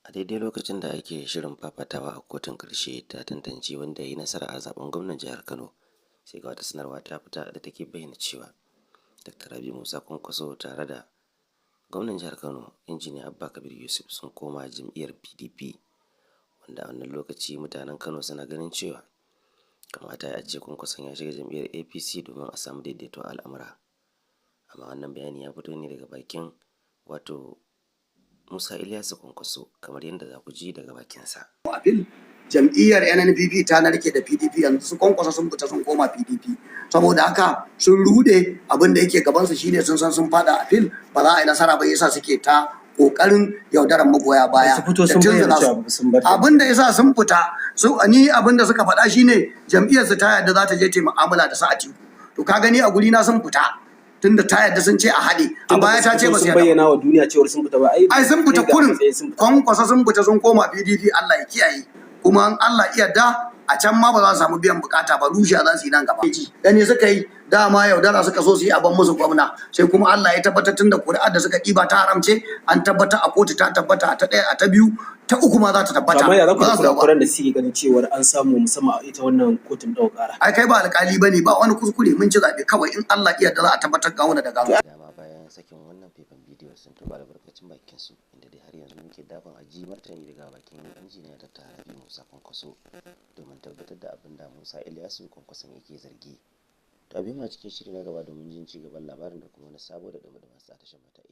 A daidai lokacin da ake shirin fafatawa a kotun ƙarshe ta tantance wanda ya yi nasara a zaben gwamnan jihar Kano, sai ga wata sanarwa ta fita da take bayyana cewa Dr. Rabi Musa Kwankwaso tare da gwamnan jihar Kano Injiniya Abba Kabir Yusuf sun koma jam'iyyar PDP, wanda a wannan lokaci mutanen Kano suna ganin cewa kamata ya ce Kwankwason ya shiga jam'iyyar APC domin a samu daidaito a al'amura. Amma wannan bayani ya fito ne daga bakin wato Musa Ilyasu Kwankwaso, kamar yadda za ku ji daga bakinsa. Jam'iyyar NNPP ta narke da PDP, yanzu su Kwankwaso sun fita sun koma PDP, saboda haka sun rude. Abin da yake gabansu shine sun san sun fada a fil ba za a yi nasara ba, yasa suke ta kokarin yaudaran magoya baya. Abin da yasa sun fita ni abin da suka faɗa shine jam'iyyar su ta yadda za ta je ta mu'amala da Atiku. To ka gani a guri na sun fita tunda ta yadda sun ce a haɗe, a baya ta ce ba su bayyana wa duniya cewa sun fita ba. Ai sun fita kurin. Kwankwaso sun fita sun koma PDP, Allah ya kiyaye. Kuma Allah iya da a can ma ba za su samu biyan bukata ba, rushe za su yi nan gaba. Gani suka yi dama yaudara suka so su yi a ban musu gwamna, sai kuma Allah ya tabbatar tun da kuri'ar da suka ɗiba ta haramce, an tabbata a kotu, ta tabbata ta ɗaya, a ta biyu, ta uku ma za ta tabbata. Amma ya za ku kurakuran da suke ganin cewa an samu musamman a ita wannan kotun ɗaukar ƙara? Ai kai ba alƙali bane, ba wani kuskure, mun ci zaɓe kawai, in Allah iya da za a tabbatar ga wani da gano. Dama bayan sakin wannan faifan bidiyo sun tuba albarkacin bakin su, inda dai har yanzu muke dakon aji martani daga bakin injiniya Dr. Rabi Musa Kwankwaso domin tabbatar da abin da Musa Ilyasu Kwankwason yake zargi. To abin ma cikin shiri na gaba domin jin ci gaban labarin da kuma wani sabo da masu tashin mata.